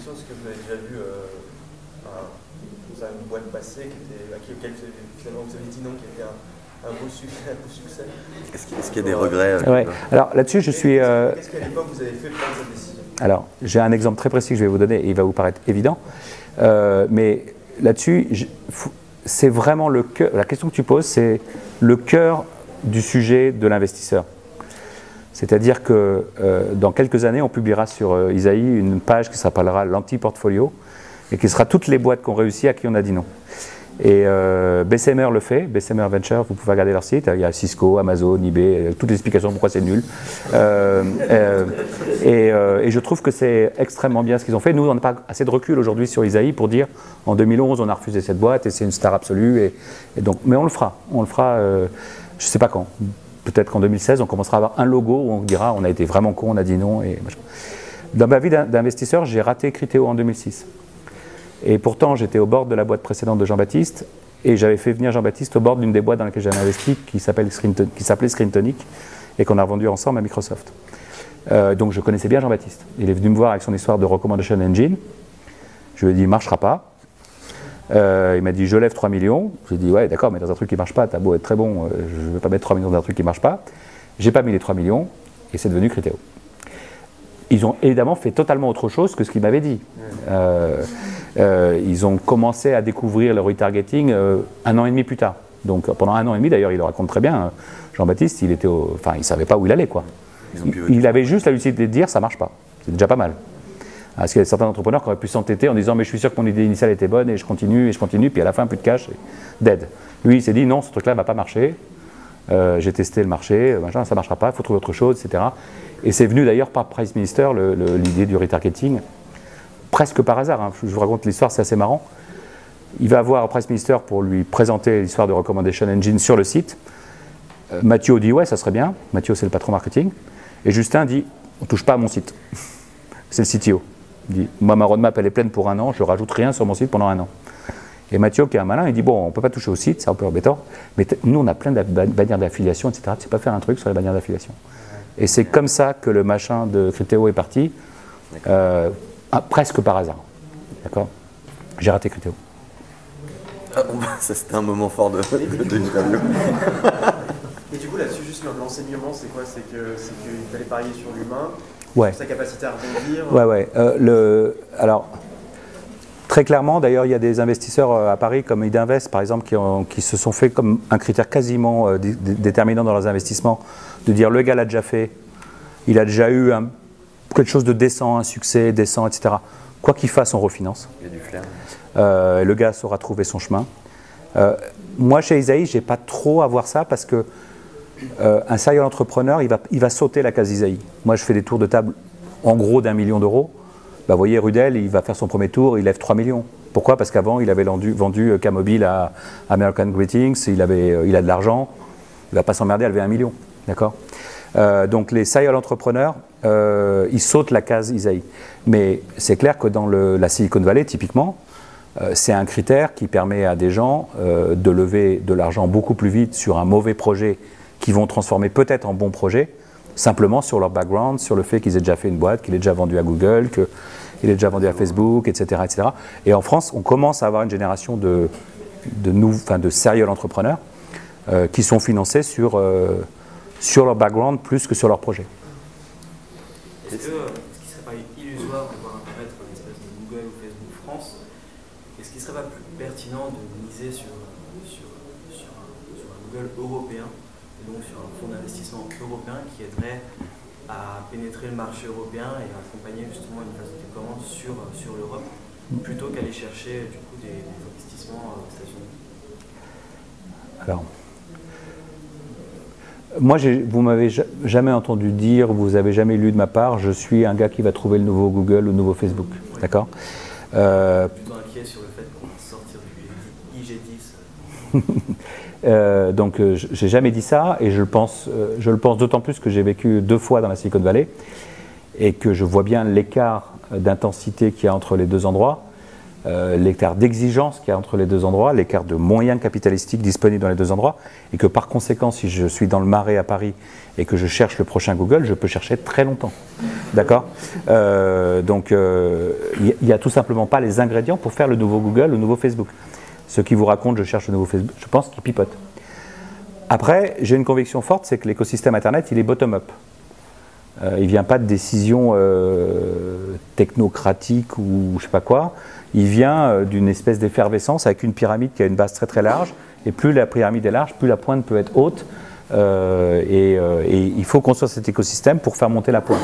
question, est-ce que vous avez déjà vu une boîte passée à laquelle finalement vous avez dit non, qui était un beau succès? Est-ce qu'il y a des regrets ouais. Alors là-dessus, je suis... Qu'est-ce qu'à l'époque vous avez fait pour prendre cette décision? Alors, j'ai un exemple très précis que je vais vous donner et il va vous paraître évident. Mais là-dessus, c'est vraiment le cœur. La question que tu poses, c'est le cœur du sujet de l'investisseur. C'est-à-dire que dans quelques années, on publiera sur Isaïe une page qui s'appellera l'anti-portfolio et qui sera toutes les boîtes qui ont réussi à qui on a dit non. Et Bessemer le fait, Bessemer Venture, vous pouvez regarder leur site, il y a Cisco, Amazon, eBay, toutes les explications pourquoi c'est nul. Et je trouve que c'est extrêmement bien ce qu'ils ont fait. Nous, on n'a pas assez de recul aujourd'hui sur Isaïe pour dire en 2011, on a refusé cette boîte et c'est une star absolue. Et donc, mais on le fera, je ne sais pas quand. Peut-être qu'en 2016, on commencera à avoir un logo où on dira on a été vraiment con, on a dit non. Et dans ma vie d'investisseur, j'ai raté Criteo en 2006. Et pourtant, j'étais au board de la boîte précédente de Jean-Baptiste et j'avais fait venir Jean-Baptiste au board d'une des boîtes dans laquelle j'avais investi qui s'appelait Screentonic et qu'on a vendu ensemble à Microsoft. Donc je connaissais bien Jean-Baptiste. Il est venu me voir avec son histoire de Recommendation Engine. Je lui ai dit, il ne marchera pas. Il m'a dit, je lève 3 millions. J'ai dit, ouais, d'accord, mais dans un truc qui ne marche pas, t'as beau être très bon, je ne vais pas mettre 3 millions dans un truc qui ne marche pas. J'ai pas mis les 3 millions et c'est devenu Criteo. Ils ont évidemment fait totalement autre chose que ce qu'ils m'avaient dit. Ils ont commencé à découvrir le retargeting 1 an et demi plus tard. Donc pendant 1 an et demi, d'ailleurs, il le raconte très bien, Jean-Baptiste, il ne savait pas où il allait, quoi. Il avait juste la lucidité de dire, ça ne marche pas. C'est déjà pas mal. Parce qu'il y a certains entrepreneurs qui auraient pu s'entêter en disant, mais je suis sûr que mon idée initiale était bonne et je continue, puis à la fin, plus de cash, et dead. Lui, il s'est dit, non, ce truc-là ne va pas marcher. J'ai testé le marché, ça ne marchera pas, il faut trouver autre chose, etc. Et c'est venu d'ailleurs par Price Minister, l'idée du retargeting, presque par hasard. Hein. Je vous raconte l'histoire, c'est assez marrant. Il va voir Price Minister pour lui présenter l'histoire de Recommendation Engine sur le site. Mathieu dit ouais, ça serait bien. Mathieu, c'est le patron marketing. Et Justin dit on ne touche pas à mon site. C'est le CTO. Il dit moi, ma roadmap, elle est pleine pour 1 an, je ne rajoute rien sur mon site pendant 1 an. Et Mathieu, qui est un malin, il dit bon, on ne peut pas toucher au site, c'est un peu embêtant, mais nous, on a plein de bannières d'affiliation, etc. Tu ne sais pas faire un truc sur les bannières d'affiliation. Et c'est comme ça que le machin de Criteo est parti, presque par hasard. D'accord ? J'ai raté Criteo. Ah, ça, c'était un moment fort de l'interview. Et du coup, là-dessus, juste l'enseignement, c'est quoi? C'est qu'il fallait parier sur l'humain, ouais. Sur sa capacité à rebondir. Ouais. Alors, très clairement, d'ailleurs, il y a des investisseurs à Paris, comme Idinvest, par exemple, qui se sont fait comme un critère quasiment déterminant dans leurs investissements, de dire le gars l'a déjà fait, il a déjà eu quelque chose de décent, un succès décent, etc. Quoi qu'il fasse, on refinance. Il y a du flair. Le gars saura trouver son chemin. Moi, chez Isaïe, je n'ai pas trop à voir ça parce que un serial entrepreneur, il va sauter la case Isaïe. Moi, je fais des tours de table en gros d'1 million d'euros. Bah, vous voyez, Rudel, il va faire son premier tour, il lève 3 millions. Pourquoi? Parce qu'avant, il avait vendu K-Mobile à American Greetings, il a de l'argent, il ne va pas s'emmerder à lever 1 million. D'accord? Donc les serial entrepreneurs, ils sautent la case Isaïe. Mais c'est clair que dans la Silicon Valley, typiquement, c'est un critère qui permet à des gens de lever de l'argent beaucoup plus vite sur un mauvais projet qu'ils vont transformer peut-être en bon projet, simplement sur leur background, sur le fait qu'ils aient déjà fait une boîte, qu'il est déjà vendu à Google, qu'il est déjà vendu à Facebook, etc., etc. Et en France, on commence à avoir une génération de serial entrepreneurs qui sont financés sur leur background plus que sur leur projet. Est-ce qu'il ne serait pas illusoire de voir apparaître une espèce de Google ou Facebook France? Est-ce qu'il ne serait pas plus pertinent de miser sur un Google européen, et donc sur un fonds d'investissement européen qui aiderait à pénétrer le marché européen et à accompagner justement une phase de déploiement sur l'Europe, plutôt qu'aller chercher du coup des investissements aux États-Unis? Alors, moi, vous m'avez jamais entendu dire, vous avez jamais lu de ma part, je suis un gars qui va trouver le nouveau Google, le nouveau Facebook. Oui. D'accord? Plutôt inquiet sur le fait qu'on va sortir du IG10. Donc, j'ai jamais dit ça, et je le pense d'autant plus que j'ai vécu 2 fois dans la Silicon Valley, et que je vois bien l'écart d'intensité qu'il y a entre les 2 endroits. l'écart d'exigence qu'il y a entre les deux endroits, l'écart de moyens capitalistiques disponibles dans les deux endroits, et que par conséquent, si je suis dans le Marais à Paris et que je cherche le prochain Google, je peux chercher très longtemps. D'accord? Donc, il n'y a tout simplement pas les ingrédients pour faire le nouveau Google, le nouveau Facebook. Ceux qui vous racontent je cherche le nouveau Facebook, je pense qu'ils pipotent. Après, j'ai une conviction forte, c'est que l'écosystème Internet, il est bottom-up. Il ne vient pas de décisions technocratiques ou je ne sais pas quoi. Il vient d'une espèce d'effervescence avec une pyramide qui a une base très très large. Et plus la pyramide est large, plus la pointe peut être haute. Et il faut construire cet écosystème pour faire monter la pointe.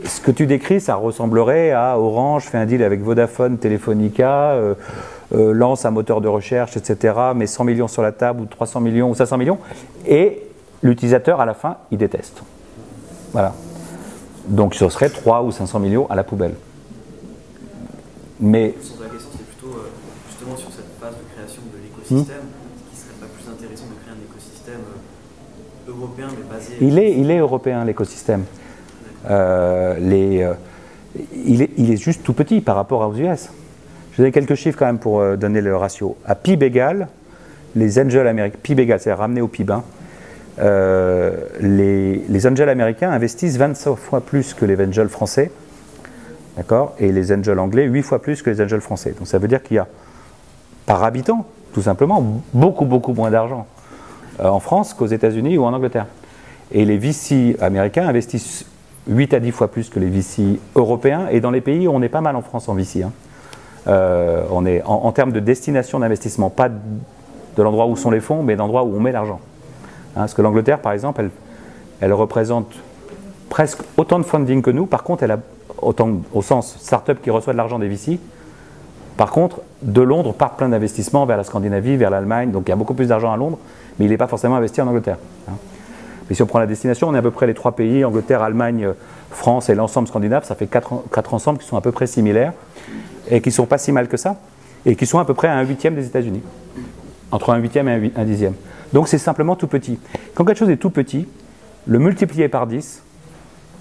Ce que tu décris, ça ressemblerait à Orange fait un deal avec Vodafone, Telefonica, lance un moteur de recherche, etc., met 100 millions sur la table, ou 300 millions, ou 500 millions, et l'utilisateur, à la fin, il déteste. Voilà. Donc ce serait 3 ou 500 millions à la poubelle. Mais... Le sens de la question, c'est plutôt justement sur cette phase de création de l'écosystème, est-ce qu'il ne serait pas plus intéressant de créer un écosystème européen, mais basé... Il est européen, l'écosystème. Il est juste tout petit par rapport aux US. Je vais donner quelques chiffres quand même pour donner le ratio. À PIB égal, les angels américains, PIB égal, c'est-à-dire ramené au PIB, hein, les angels américains investissent 25 fois plus que les angels français, d'accord, et les angels anglais 8 fois plus que les angels français. Donc ça veut dire qu'il y a, par habitant, tout simplement, beaucoup moins d'argent en France qu'aux États-Unis ou en Angleterre. Et les VC américains investissent 8 à 10 fois plus que les VC européens, et dans les pays, on est pas mal en France en VC. Hein. On est en termes de destination d'investissement, pas de l'endroit où sont les fonds, mais l'endroit où on met l'argent. Hein, parce que l'Angleterre, par exemple, elle représente presque autant de funding que nous. Par contre, elle a autant, au sens start-up qui reçoit de l'argent des VC. Par contre, de Londres part plein d'investissements vers la Scandinavie, vers l'Allemagne. Donc il y a beaucoup plus d'argent à Londres, mais il n'est pas forcément investi en Angleterre. Hein. Mais si on prend la destination, on est à peu près les 3 pays, Angleterre, Allemagne, France et l'ensemble scandinave. Ça fait 4 ensembles qui sont à peu près similaires et qui ne sont pas si mal que ça, et qui sont à peu près à 1/8 des États-Unis. Entre 1/8 et 1/10. Donc c'est simplement tout petit. Quand quelque chose est tout petit, le multiplier par 10,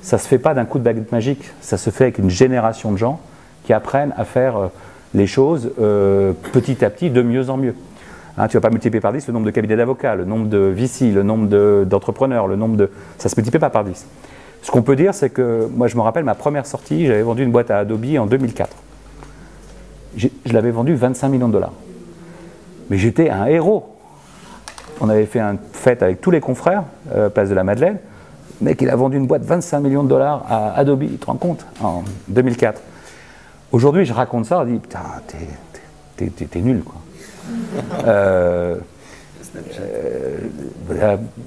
ça ne se fait pas d'un coup de baguette magique, ça se fait avec une génération de gens qui apprennent à faire les choses petit à petit, de mieux en mieux. Hein, tu ne vas pas multiplier par 10 le nombre de cabinets d'avocats, le nombre de VC, le nombre d'entrepreneurs, le nombre de... Ça ne se multiplie pas par 10. Ce qu'on peut dire, c'est que, moi je me rappelle, ma première sortie, j'avais vendu une boîte à Adobe en 2004. Je l'avais vendu 25 millions de dollars. Mais j'étais un héros. On avait fait une fête avec tous les confrères, place de la Madeleine. Le mec, il a vendu une boîte 25 millions de dollars à Adobe, tu te rends compte, en 2004. Aujourd'hui, je raconte ça, on dit, putain, t'es nul, quoi.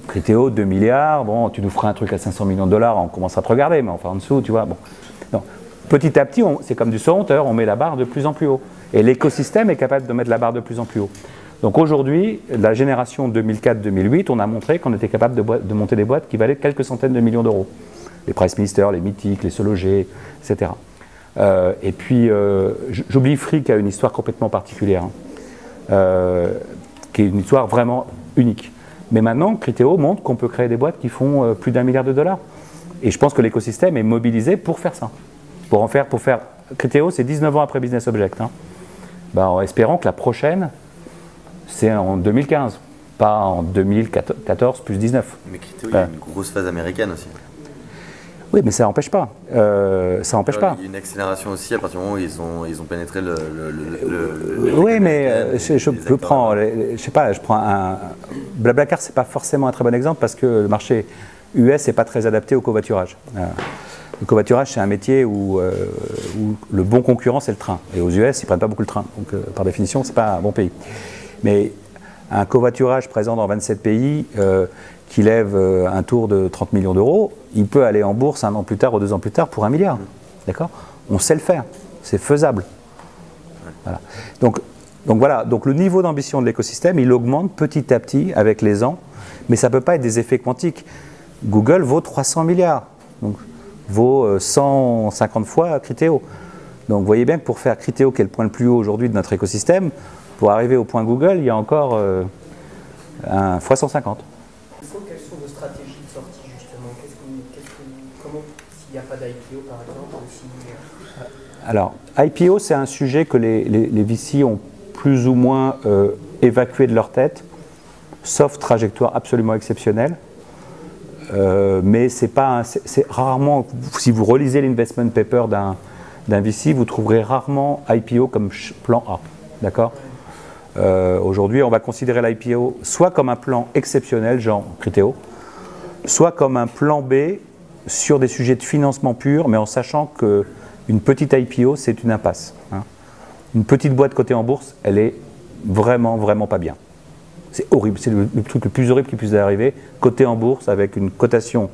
Criteo, 2 milliards, bon, tu nous feras un truc à 500 millions de dollars, on commencera à te regarder, mais enfin en dessous, tu vois, bon. Non. Petit à petit, c'est comme du saut hauteur, on met la barre de plus en plus haut. Et l'écosystème est capable de mettre la barre de plus en plus haut. Donc aujourd'hui, la génération 2004-2008, on a montré qu'on était capable de monter des boîtes qui valaient quelques centaines de millions d'euros. Les Priceminister, les Mythiques, les Sologer, etc. Et puis, j'oublie Free qui a une histoire complètement particulière, hein, qui est une histoire vraiment unique. Mais maintenant, Criteo montre qu'on peut créer des boîtes qui font plus d'1 milliard de dollars. Et je pense que l'écosystème est mobilisé pour faire ça. Pour faire Criteo, c'est 19 ans après Business Object. Hein. Ben, en espérant que la prochaine, c'est en 2015, pas en 2014 plus 19. Mais Criteo, il y a une grosse phase américaine aussi. Oui, mais ça n'empêche pas. Ça n'empêche pas. Il y a une accélération aussi à partir du moment où ils ont pénétré le oui, mais je prends un... Blablacar, c'est pas forcément un très bon exemple parce que le marché US n'est pas très adapté au covoiturage. Le covoiturage, c'est un métier où le bon concurrent, c'est le train. Et aux US, ils ne prennent pas beaucoup le train. Donc, par définition, ce n'est pas un bon pays. Mais un covoiturage présent dans 27 pays qui lève un tour de 30 millions d'euros, il peut aller en bourse 1 an plus tard ou 2 ans plus tard pour 1 milliard. D'accord ? On sait le faire. C'est faisable. Voilà. Donc voilà. Donc le niveau d'ambition de l'écosystème, il augmente petit à petit avec les ans. Mais ça ne peut pas être des effets quantiques. Google vaut 300 milliards. Donc, vaut 150 fois Criteo. Donc vous voyez bien que pour faire Criteo, qui est le point le plus haut aujourd'hui de notre écosystème, pour arriver au point Google, il y a encore un fois 150. Quelles sont vos stratégies de sortie justement? Comment, s'il n'y a pas d'IPO par exemple, Alors, IPO, c'est un sujet que les VC ont plus ou moins évacué de leur tête, sauf trajectoire absolument exceptionnelle. Mais c'est rarement, si vous relisez l'investment paper d'un VC, vous trouverez rarement IPO comme plan A. D'accord ? Aujourd'hui, on va considérer l'IPO soit comme un plan exceptionnel, genre Criteo, soit comme un plan B sur des sujets de financement pur, mais en sachant qu'une petite IPO, c'est une impasse. Hein. Une petite boîte cotée en bourse, elle est vraiment, vraiment pas bien. C'est horrible, c'est le truc le plus horrible qui puisse arriver. Cotée en bourse avec une cotation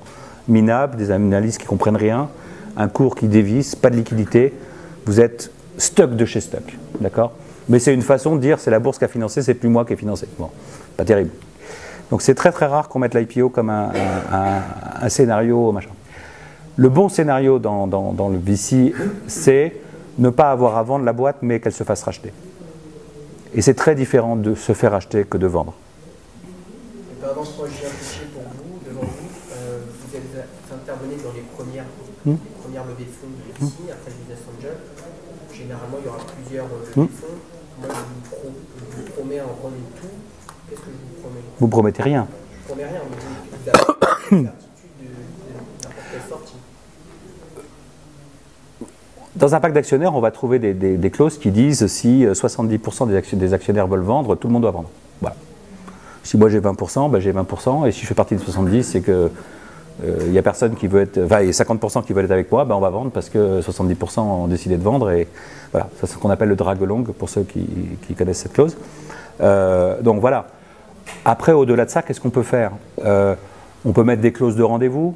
minable, des analystes qui ne comprennent rien, un cours qui dévisse, pas de liquidité, vous êtes stuck de chez stuck. D'accord ? Mais c'est une façon de dire c'est la bourse qui a financé, c'est plus moi qui ai financé. Bon, pas terrible. Donc c'est très très rare qu'on mette l'IPO comme un scénario, machin. Le bon scénario dans le VC, c'est ne pas avoir à vendre la boîte, mais qu'elle se fasse racheter. Et c'est très différent de se faire acheter que de vendre. Et pardon, moi j'ai un fichier pour vous, devant vous. Vous intervenez dans les premières levées de fonds de VC, après le Business Angel. Généralement, il y aura plusieurs levées de fonds. Moi, je vous promets en rendre tout. Qu'est-ce que je vous promets? Vous ne promettez rien. Je ne promets rien, mais vous avez une certitude de n'importe quelle sortie. Dans un pacte d'actionnaires, on va trouver des clauses qui disent si 70% des actionnaires veulent vendre, tout le monde doit vendre. Voilà. Si moi j'ai 20%, ben j'ai 20%, et si je fais partie de 70%, c'est que il n'y a personne qui veut être, enfin, il y a 50% qui veulent être avec moi, ben on va vendre parce que 70% ont décidé de vendre, et voilà, c'est ce qu'on appelle le drag along pour ceux qui connaissent cette clause. Donc voilà. Après, au-delà de ça, qu'est-ce qu'on peut faire? On peut mettre des clauses de rendez-vous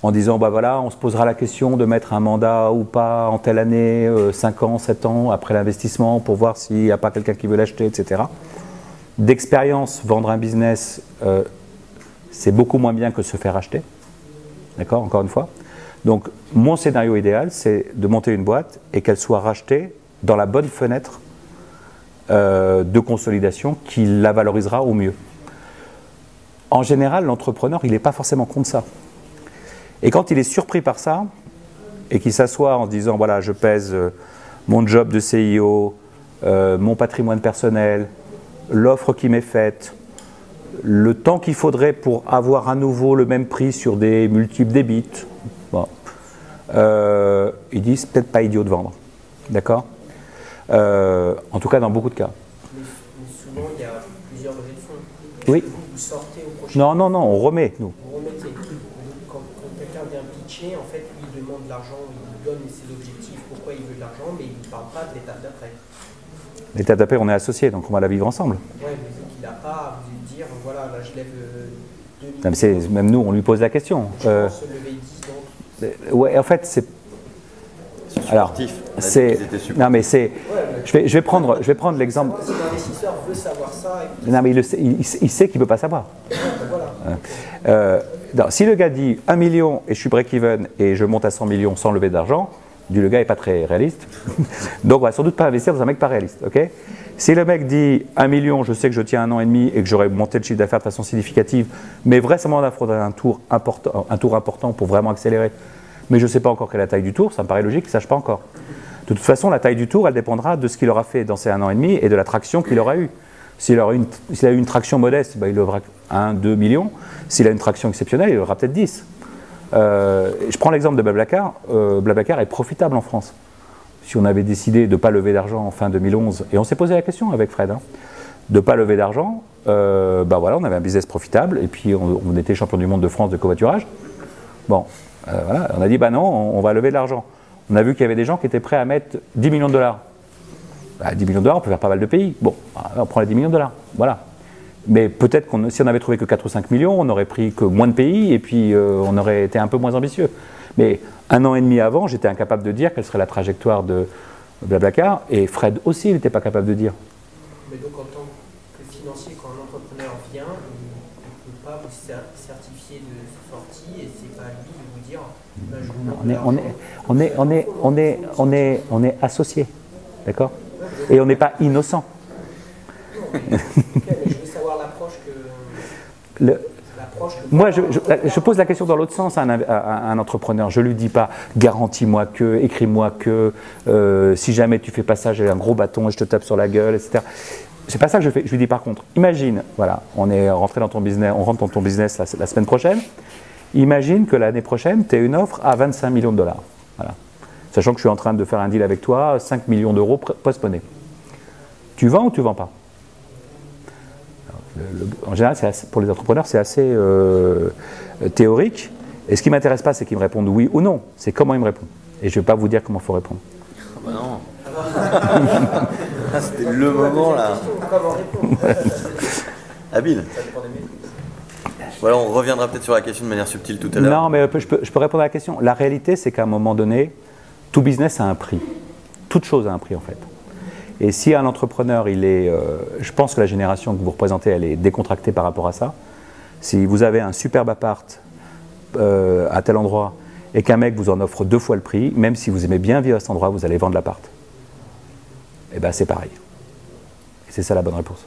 en disant, bah voilà, on se posera la question de mettre un mandat ou pas en telle année, 5 ans, 7 ans après l'investissement, pour voir s'il n'y a pas quelqu'un qui veut l'acheter, etc. D'expérience, vendre un business, c'est beaucoup moins bien que se faire acheter. D'accord, encore une fois. Donc, mon scénario idéal, c'est de monter une boîte et qu'elle soit rachetée dans la bonne fenêtre de consolidation qui la valorisera au mieux. En général, l'entrepreneur, il n'est pas forcément contre ça. Et quand il est surpris par ça, et qu'il s'assoit en se disant, voilà, je pèse mon job de CIO, mon patrimoine personnel, l'offre qui m'est faite, le temps qu'il faudrait pour avoir à nouveau le même prix sur des multiples débits, bon, ils disent, c'est peut-être pas idiot de vendre. D'accord ? En tout cas, dans beaucoup de cas. Mais souvent, il y a plusieurs levées de fonds. Oui. Vous sortez au prochain. Non, non, non, on remet, nous. Vous remettez. Quand quelqu'un vient pitcher, en fait, lui, il demande de l'argent, il donne ses objectifs, pourquoi il veut de l'argent, mais il ne parle pas de l'étape d'après. L'étape d'après, on est associés, donc on va la vivre ensemble. Oui, mais il n'a pas à vous dire, voilà, là, je lève 2 millions. Non, mais même nous, on lui pose la question. Je pense se lever 10 donc. Ouais, en fait, c'est. Alors, c'est. Non, mais c'est. Je vais prendre l'exemple. Si l'investisseur veut savoir ça. Non, mais il sait qu'il ne peut pas savoir. Voilà. Non, si le gars dit 1 million et je suis break-even et je monte à 100 millions sans lever d'argent, le gars n'est pas très réaliste. Donc, on va sans doute pas investir dans un mec pas réaliste. Okay, si le mec dit 1 million, je sais que je tiens 1 an et demi et que j'aurais monté le chiffre d'affaires de façon significative, mais vraisemblablement, il faudrait un tour important pour vraiment accélérer. Mais je ne sais pas encore quelle est la taille du tour, ça me paraît logique qu'il ne sache pas encore. De toute façon, la taille du tour, elle dépendra de ce qu'il aura fait dans ces 1 an et demi et de la traction qu'il aura eue. S'il a eu une traction modeste, ben, il aura 1, 2 millions. S'il a une traction exceptionnelle, il aura peut-être 10. Je prends l'exemple de Blablacar. Blablacar est profitable en France. Si on avait décidé de ne pas lever d'argent en fin 2011, et on s'est posé la question avec Fred, hein, de ne pas lever d'argent, ben voilà, on avait un business profitable, et puis on était champion du monde de France de covoiturage. Bon, voilà, on a dit, bah non, on va lever de l'argent. On a vu qu'il y avait des gens qui étaient prêts à mettre 10 millions de dollars. Bah, 10 millions de dollars, on peut faire pas mal de pays. Bon, on prend les 10 millions de dollars, voilà. Mais peut-être que si on avait trouvé que 4 ou 5 millions, on n'aurait pris que moins de pays et puis on aurait été un peu moins ambitieux. Mais 1 an et demi avant, j'étais incapable de dire quelle serait la trajectoire de Blablacar, et Fred aussi, il n'était pas capable de dire. Mais donc en tant que financier, quand un entrepreneur vient, il ne peut pas vous certifier de sortie et c'est pas à lui de vous dire ben, je vous demande on est associés, d'accord? Et on n'est pas innocent. Non, mais je veux savoir l'approche que... proche. Moi, je pose la question dans l'autre sens à un entrepreneur. Je ne lui dis pas garantis-moi que, écris-moi que, si jamais tu fais pas ça, j'ai un gros bâton et je te tape sur la gueule, etc. C'est pas ça que je fais. Je lui dis par contre, imagine, voilà, on est rentré dans ton business, on rentre dans ton business la semaine prochaine. Imagine que l'année prochaine, tu as une offre à 25 millions $. Voilà. Sachant que je suis en train de faire un deal avec toi, 5 millions d'euros postponés. Tu vends ou tu ne vends pas? En général, pour les entrepreneurs, c'est assez théorique. Et ce qui ne m'intéresse pas, c'est qu'ils me répondent oui ou non. C'est comment ils me répondent. Et je ne vais pas vous dire comment il faut répondre. Ah bah non. Ah, c'était le moment là. Comment répondre? Habile. Voilà, on reviendra peut-être sur la question de manière subtile tout à l'heure. Non, mais je peux répondre à la question. La réalité, c'est qu'à un moment donné, tout business a un prix. Toute chose a un prix, en fait. Et si un entrepreneur, je pense que la génération que vous représentez, elle est décontractée par rapport à ça. Si vous avez un superbe appart à tel endroit et qu'un mec vous en offre 2 fois le prix, même si vous aimez bien vivre à cet endroit, vous allez vendre l'appart. Et bien, c'est pareil. Et c'est ça la bonne réponse.